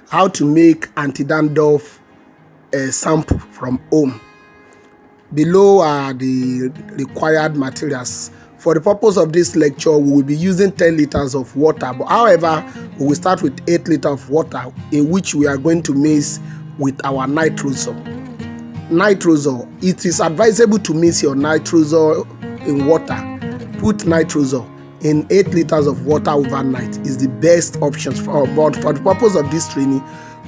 how to make anti-dandruff shampoo from home. Below are the required materials. For the purpose of this lecture, we will be using 10 liters of water, but however, we will start with 8 liters of water, in which we are going to mix with our nitrosol. It is advisable to mix your nitrosol in water. Put nitrosol in 8 liters of water overnight is the best option but for the purpose of this training,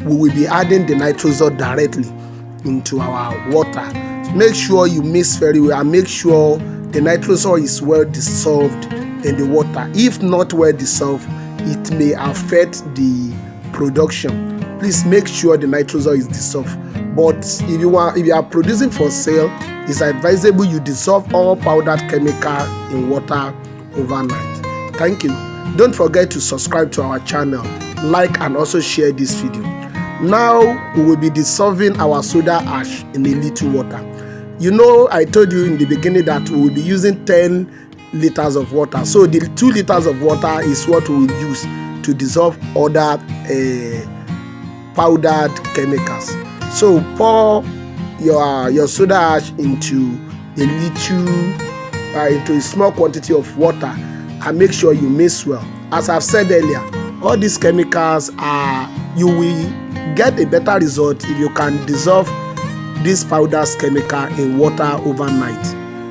we will be adding the nitrosol directly into our water. So make sure you mix very well and make sure the nitrosol is well dissolved in the water. If not well dissolved, it may affect the production. Please make sure the nitrosol is dissolved. But if you are producing for sale, it's advisable you dissolve all powdered chemical in water overnight. Thank you. Don't forget to subscribe to our channel, like and also share this video. Now we will be dissolving our soda ash in a little water. You know, I told you in the beginning that we will be using 10 liters of water. So the 2 liters of water is what we will use to dissolve other powdered chemicals. So pour your soda ash into a small quantity of water and make sure you mix well. As I've said earlier, all these chemicals you will get a better result if you can dissolve this powdered chemical in water overnight.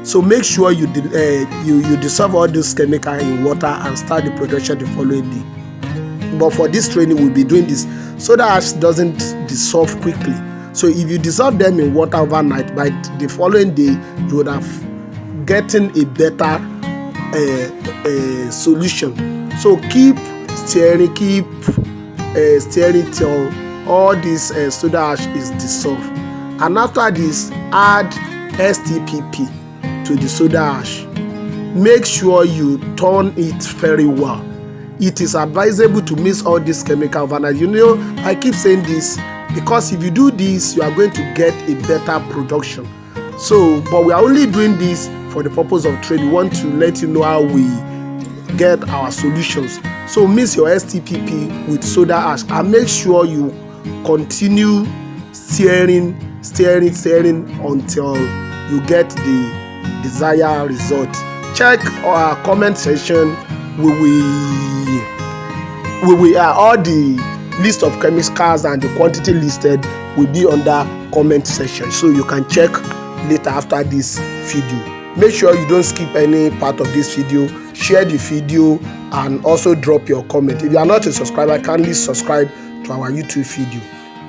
So make sure you dissolve all this chemical in water and start the production the following day. But for this training, we'll be doing this. Soda ash doesn't dissolve quickly. So if you dissolve them in water overnight, by the following day, you would have gotten a better solution. So keep stirring till all this soda ash is dissolved. And after this, add Stpp to the soda ash. Make sure you turn it very well. It is advisable to mix all this chemical overnight. You know, I keep saying this because if you do this, you are going to get a better production. So, but we are only doing this for the purpose of trade. We want to let you know how we get our solutions. So mix your Stpp with soda ash and make sure you continue stirring until you get the desired result. Check our comment section. All the list of chemicals and the quantity listed will be under comment section, so you can check later after this video. Make sure you don't skip any part of this video. Share the video and also drop your comment. If you are not a subscriber, kindly subscribe to our YouTube video.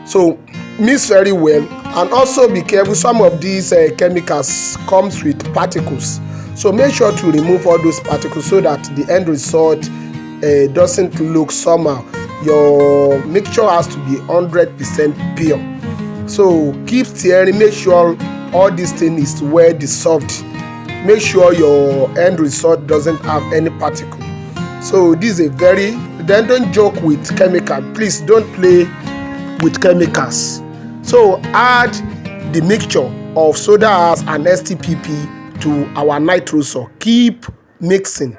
So mix very well, and also be careful. Some of these chemicals comes with particles, so make sure to remove all those particles so that the end result doesn't look somehow. Your mixture has to be 100% pure. So keep stirring. Make sure all this thing is well dissolved. Make sure your end result doesn't have any particle. So this is then don't joke with chemical. Please don't play with chemicals. So add the mixture of soda ash and Stpp to our nitrosol. Keep mixing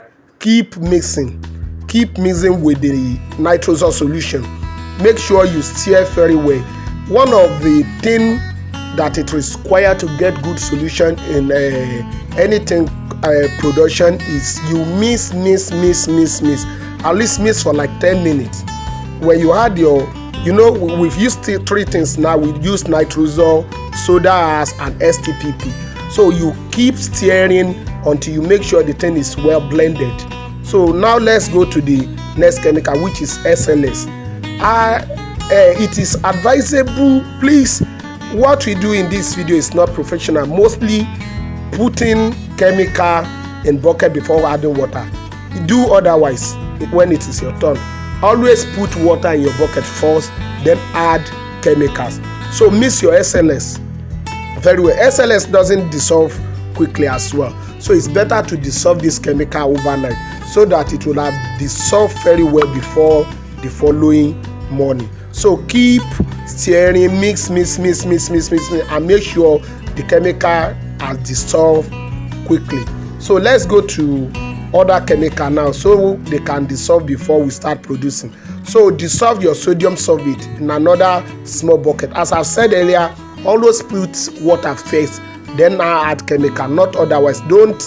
with the nitrosol solution. Make sure you stir very well. One of the things that it requires to get good solution in anything production is you mix at least mix for like 10 minutes. When you add we've used 3 things now. We use nitrosol, soda ash and Stpp. So you keep stirring until you make sure the thing is well blended. So now let's go to the next chemical, which is SLS. It is advisable, please, what we do in this video is not professional. Mostly putting chemical in bucket before adding water. Do otherwise when it is your turn. Always put water in your bucket first, then add chemicals. So mix your SLS very well. SLS doesn't dissolve quickly as well, so it's better to dissolve this chemical overnight so that it will have dissolved very well before the following morning. So keep stirring, mix, and make sure the chemical has dissolved quickly. So let's go to other chemical now so they can dissolve before we start producing. So dissolve your sodium sulphate in another small bucket. As I've said earlier, always put water first, then now add chemical, not otherwise. Don't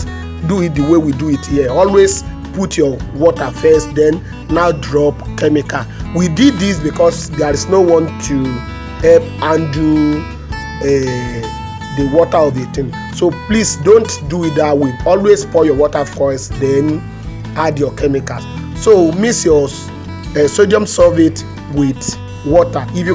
do it the way we do it here. Always put your water first, then now drop chemical. We did this because there is no one to help undo the water of the thing. So please don't do it that way. Always pour your water first, then add your chemicals. So mix your sodium sulphate with water. If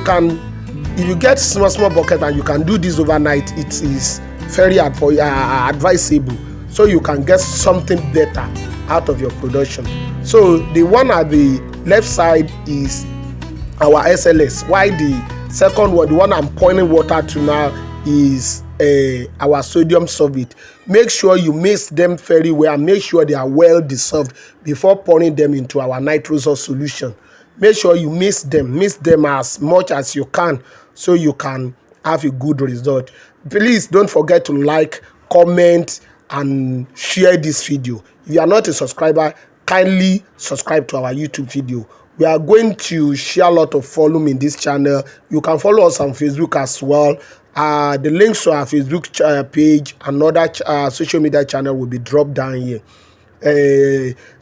you get small bucket and you can do this overnight, it is very advisable, so you can get something better out of your production. So the one at the left side is our SLS, while the second one, the one I'm pouring water to now, is our sodium sulphate. Make sure you mix them very well and make sure they are well dissolved before pouring them into our Nitrosol solution. Make sure you mix them as much as you can, so you can have a good result. Please don't forget to like, comment, and share this video. If you are not a subscriber, kindly subscribe to our YouTube video. We are going to share a lot of volume in this channel. You can follow us on Facebook as well. The links to our Facebook page and other social media channel will be dropped down here.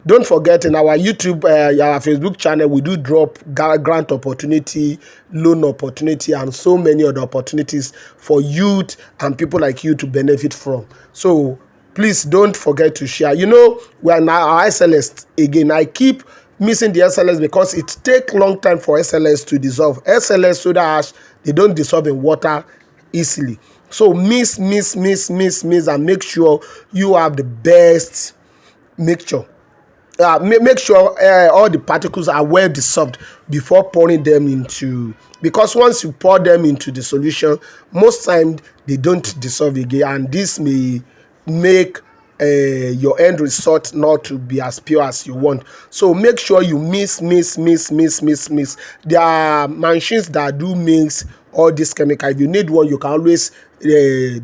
Don't forget, in our YouTube, our Facebook channel, we do drop grant opportunity, loan opportunity, and so many other opportunities for youth and people like you to benefit from. So please don't forget to share. You know, we are now our SLS again. I keep missing the SLS because it takes long time for SLS to dissolve. SLS soda ash, they don't dissolve in water easily. So mix, and make sure you have the best mixture. Make sure all the particles are well dissolved before pouring them into, because once you pour them into the solution, most times they don't dissolve again, and this may make your end result not to be as pure as you want. So make sure you mix. There are machines that do mix all this chemical. If you need one, you can always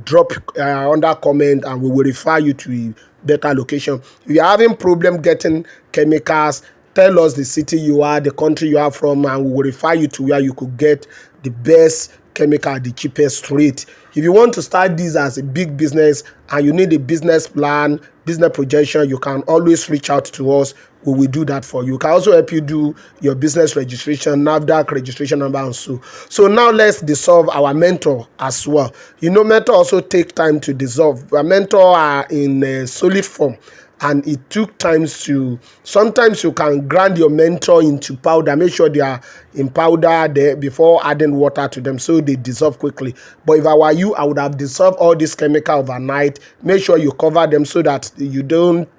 drop under comment and we will refer you to a better location. If you're having problem getting chemicals, tell us the city you are, the country you are from, and we will refer you to where you could get the best chemical at the cheapest rate. If you want to start this as a big business and you need a business plan, business projection, you can always reach out to us. We will do that for you. We can also help you do your business registration, NAFDAC registration number, and so. So now let's dissolve our menthol as well. You know, menthol also take time to dissolve. Our menthol are in solid form, and it took time to. Sometimes you can grind your menthol into powder. Make sure they are in powder there before adding water to them, so they dissolve quickly. But if I were you, I would have dissolved all this chemical overnight. Make sure you cover them so that you don't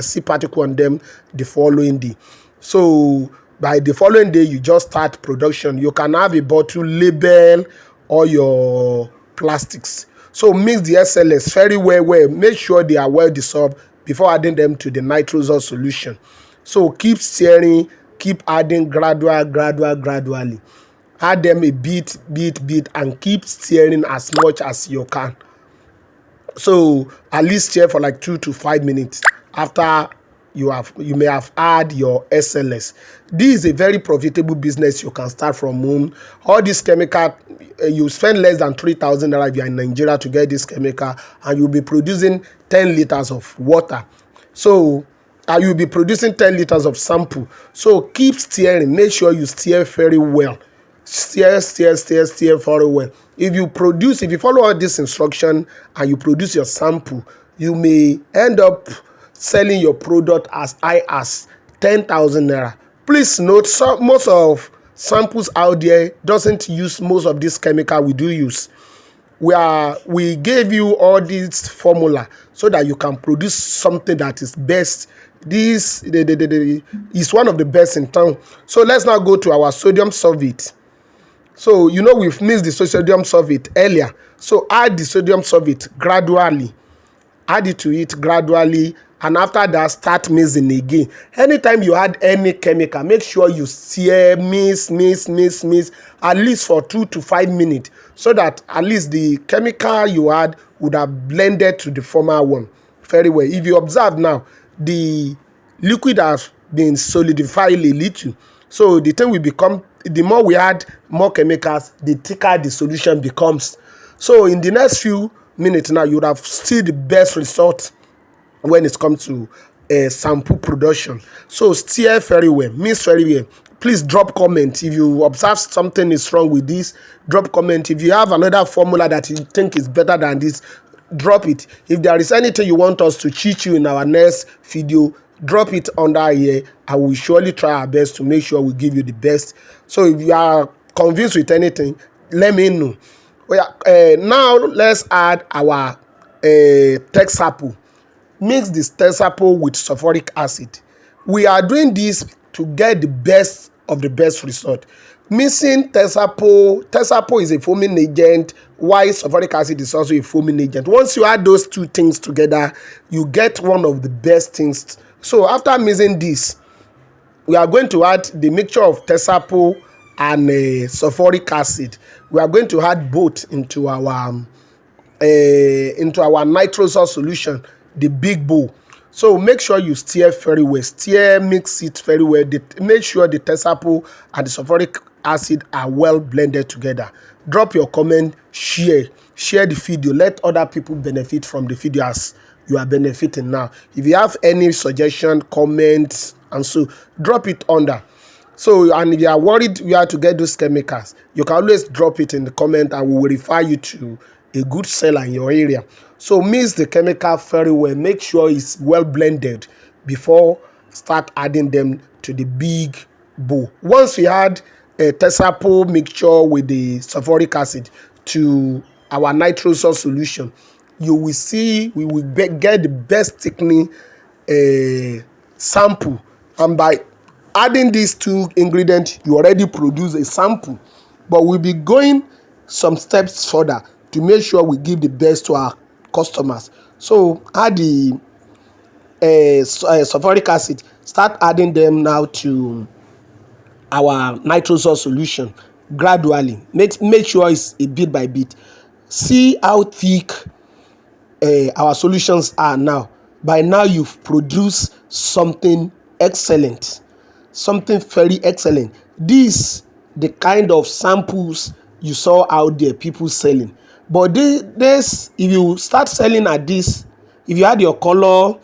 see particle on them the following day. So by the following day, you just start production. You can have a bottle, label all your plastics. So mix the SLS very well. Make sure they are well dissolved before adding them to the Nitrosol solution. So keep stirring, keep adding gradually. Add them a bit, and keep stirring as much as you can. So at least stir for like 2 to 5 minutes after you may have add your SLS. This is a very profitable business you can start from home. All this chemical, you spend less than 3,000 naira if you are in Nigeria to get this chemical, and you'll be producing 10 liters of water. So you'll be producing 10 liters of sample. So keep stirring. Make sure you stir very well. Stir very well. If you follow all this instruction and you produce your sample, you may end up selling your product as high as 10,000 naira. Please note, most of samples out there doesn't use most of this chemical we do use. We gave you all this formula so that you can produce something that is best. This is one of the best in town. So let's now go to our sodium sulphate. So you know we've mixed the sodium sulphate earlier. So add the sodium sulphate gradually. Add it to it gradually, and after that start mixing again. Anytime you add any chemical, make sure you stir, mix at least for 2 to 5 minutes, so that at least the chemical you add would have blended to the former one very well. If you observe now, the liquid has been solidified a little. So the thing will become, the more we add more chemicals, the thicker the solution becomes. So in the next few minutes now, you would have seen the best result when it comes to shampoo production. So stir very well, mix very well. Please drop comment if you observe something is wrong with this. Drop comment if you have another formula that you think is better than this. Drop it. If there is anything you want us to teach you in our next video, drop it under here. I will surely try our best to make sure we give you the best. So if you are convinced with anything, let me know. Now let's add our Texapo. Mix this Texapo with sulphuric acid. We are doing this to get the best of the best result. Mixing Texapo is a foaming agent, while sulphuric acid is also a foaming agent. Once you add those two things together, you get one of the best things. So after mixing this, we are going to add the mixture of Texapo and sulphuric acid. We are going to add both into our Nitrosol solution, the big bowl. So make sure you stir very well. Stir, mix it very well. Make sure the Texapo and the sulphuric acid are well blended together. Drop your comment, share the video. Let other people benefit from the video as you are benefiting now. If you have any suggestion, comments, and so drop it under. So, and if you are worried you have to get those chemicals, you can always drop it in the comment and we will refer you to a good seller in your area. So mix the chemical very well. Make sure it's well blended before start adding them to the big bowl. Once you add a Texapo mixture with the sulphuric acid to our Nitrosol solution, you will see we will get the best thickening sample. And by adding these two ingredients, you already produce a sample. But we'll be going some steps further to make sure we give the best to our customers. So add the sulphuric acid. Start adding them now to our Nitrosol solution gradually. Make sure it's a bit by bit. See how thick our solutions are now. By now you've produced something excellent, something very excellent. This the kind of samples you saw out there people selling. But this if you start selling at this, if you had your color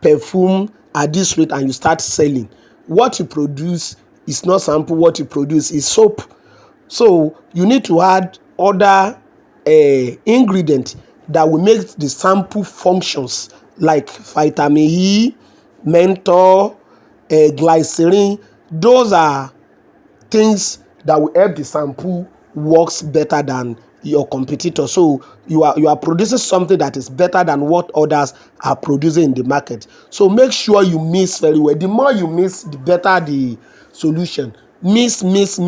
perfume at this rate and you start selling, what you produce is not sample, what you produce is soap. So you need to add other ingredients that will make the sample functions, like vitamin E, menthol, glycerin. Those are things that will help the sample works better than your competitor. So you are producing something that is better than what others are producing in the market. So make sure you mix very well. The more you mix, the better the solution. Mix. Please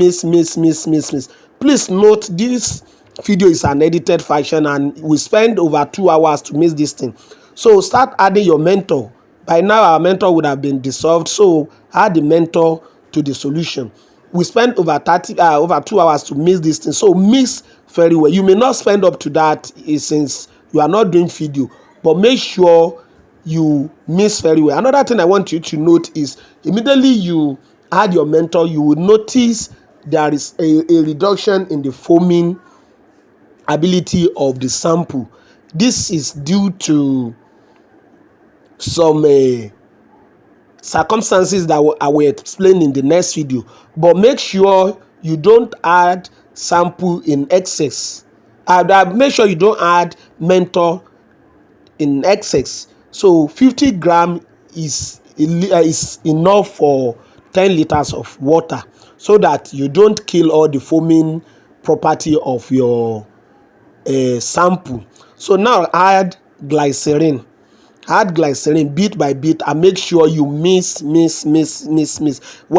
note this video is an edited version and we spend over 2 hours to mix this thing. So start adding your menthol. By now our menthol would have been dissolved, so add the menthol to the solution. We spent over 2 hours to mix this thing. So mix very well. You may not spend up to that since you are not doing video, but make sure you mix very well. Another thing I want you to note is immediately you add your menthol, you will notice there is a reduction in the foaming ability of the sample. This is due to some circumstances that I will explain in the next video. But make sure you don't add sample in excess. Make sure you don't add menthol in excess. So 50 grams is enough for 10 liters of water, so that you don't kill all the foaming property of your sample. So now add glycerin. Add glycerin bit by bit and make sure you mix. When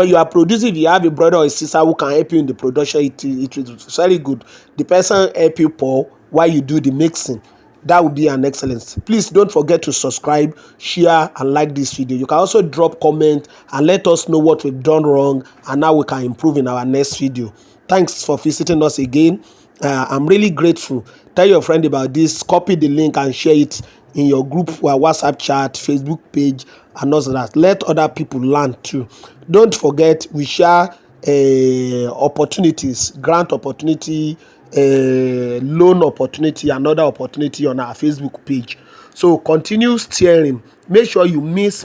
you are producing, if you have a brother or a sister who can help you in the production, it is very good. The person help you pour while you do the mixing. That would be an excellence. Please don't forget to subscribe, share, and like this video. You can also drop comment and let us know what we've done wrong and how we can improve in our next video. Thanks for visiting us again. I'm really grateful. Tell your friend about this. Copy the link and share it in your group, WhatsApp chat, Facebook page, and also that. Let other people learn too. Don't forget, we share opportunities, grant opportunity, loan opportunity, another opportunity on our Facebook page. So continue steering. Make sure you mix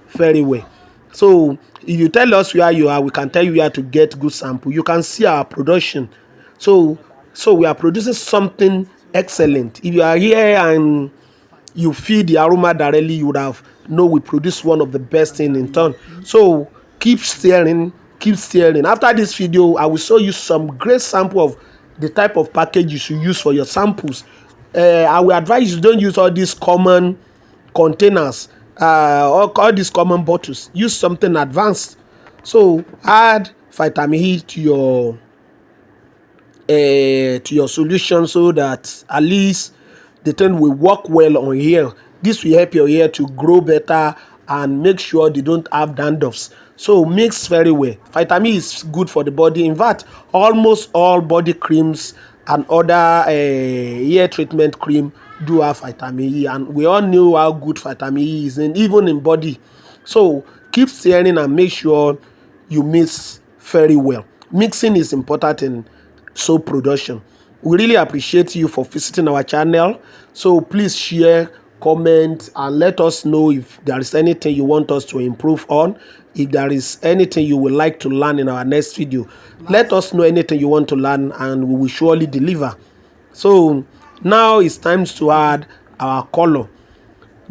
very well. So if you tell us where you are, we can tell you where to get good sample. You can see our production. So we are producing something excellent. If you are here and you feel the aroma directly, you would have know we produce one of the best thing in town. So keep steering, keep steering. After this video, I will show you some great sample of the type of package you should use for your samples. I will advise you don't use all these common containers, all these common bottles. Use something advanced. So add vitamin E to your solution, so that at least the thing will work well on hair. This will help your hair to grow better and make sure they don't have dandruffs. So mix very well. Vitamin E is good for the body. In fact, almost all body creams and other hair treatment cream do have vitamin E, and we all know how good vitamin E is, and even in body. So keep stirring and make sure you mix very well. Mixing is important in soap production. We really appreciate you for visiting our channel. So please share, comment, and let us know if there is anything you want us to improve on. If there is anything you would like to learn in our next video, let us know anything you want to learn, and we will surely deliver. So now it's time to add our color.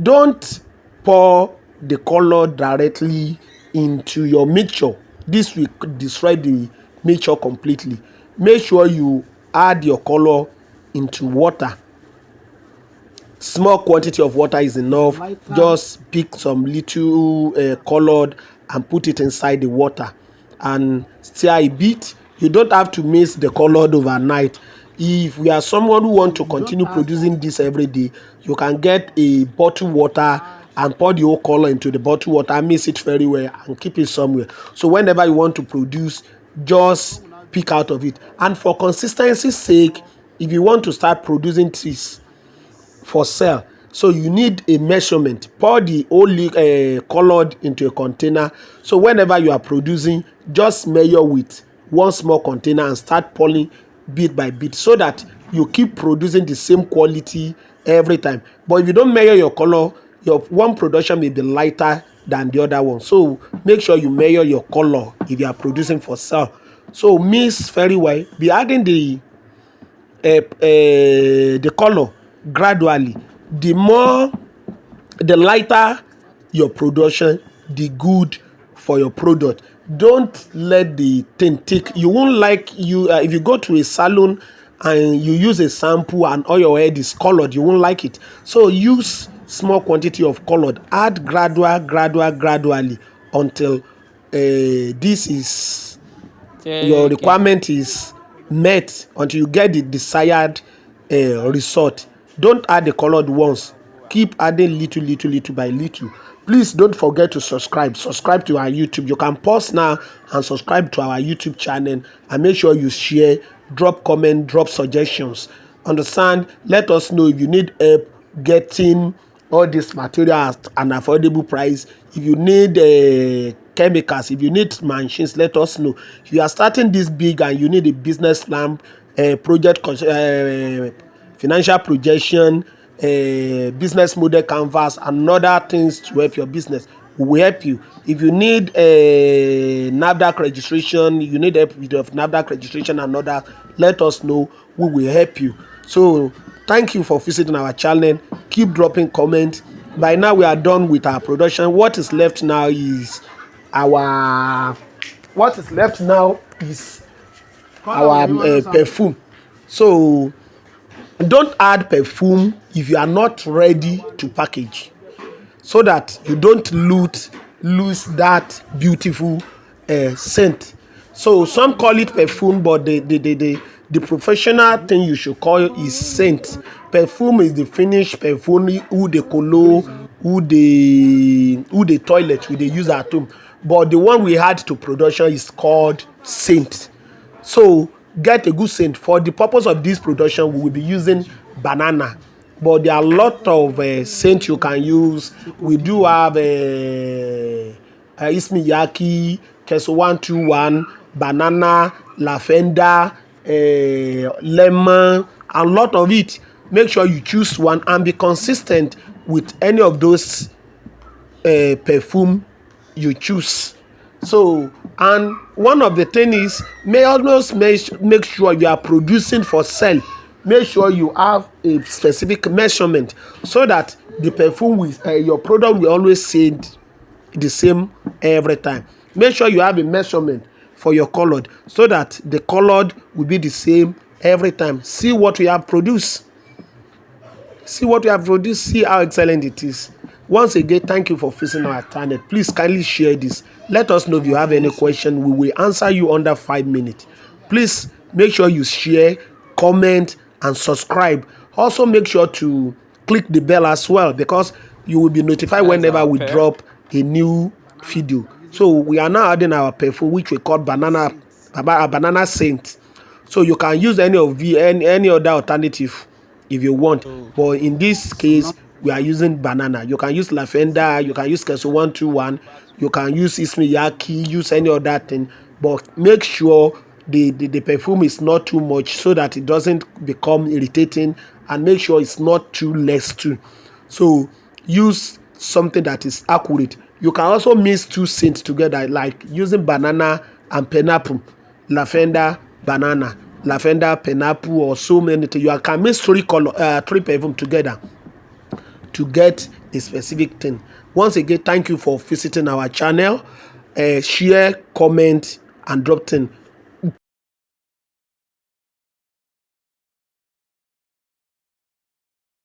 Don't pour the color directly into your mixture. This will destroy the mixture completely. Make sure you add your color into water. Small quantity of water is enough. Just pick some little colored and put it inside the water and stir a bit. You don't have to mix the colored overnight. If we are someone who want to continue producing this every day, you can get a bottle water and pour the whole color into the bottle water, mix it very well, and keep it somewhere. So whenever you want to produce, just pick out of it. And for consistency's sake, if you want to start producing this for sale, so you need a measurement. Pour the whole colored into a container. So whenever you are producing, just measure with one small container and start pouring bit by bit, so that you keep producing the same quality every time. But if you don't measure your color, your one production may be lighter than the other one. So make sure you measure your color if you are producing for sale. So mix very well. Be adding the color gradually. The lighter your production, the good for your product. Don't let the thing take. You won't like if you go to a salon and you use a shampoo and all your head is colored, you won't like it. So use small quantity of colored. Add gradually until this is your requirement is met, until you get the desired result. Don't add the colored ones. Keep adding little by little. Please don't forget to subscribe to our YouTube. You can pause now and subscribe to our YouTube channel, and make sure you share, drop comment, drop suggestions. Understand? Let us know if you need help getting all this material at an affordable price. If you need chemicals, if you need machines, let us know. If you are starting this big and you need a business plan, project, financial projection, business model canvas, and other things to help your business, we will help you. If you need a NAFDAC registration, you need help with the NAFDAC registration and other, let us know. We will help you. So thank you for visiting our channel. Keep dropping comments. By now we are done with our production. What is left now is our perfume. So don't add perfume if you are not ready to package, so that you don't lose that beautiful scent. So some call it perfume, but the professional thing you should call it is scent. Perfume is the finished perfume, who the colo, who the toilet we dey use at home. But the one we add to production is called scent. So get a good scent. For the purpose of this production, we will be using banana, but there are a lot of scent you can use. We do have ismiyaki, Keso 121, banana, lavender, lemon, a lot of it. Make sure you choose one and be consistent with any of those perfume you choose. So, and one of the things is, may always make sure you are producing for sale. Make sure you have a specific measurement so that the perfume with your product will always say the same every time. Make sure you have a measurement for your colored so that the colored will be the same every time. See what we have produced. See what we have produced. See how excellent it is. Once again, thank you for visiting our channel. Please kindly share this. Let us know if you have any question. We will answer you under 5 minutes. Please make sure you share, comment, and subscribe. Also, make sure to click the bell as well, because you will be notified whenever we drop a new video. So we are now adding our perfume, which we call banana scent. So you can use any other alternative if you want, but in this case we are using banana. You can use lavender, you can use Keso 121, you can use ismiyaki, use any other thing, but make sure the perfume is not too much so that it doesn't become irritating, and make sure it's not too less too. So use something that is accurate. You can also mix two scents together, like using banana and pineapple, lavender, banana, lavender, pineapple, or so many things. You can mix three perfume together to get a specific thing. Once again, thank you for visiting our channel. Share, comment, and drop thing.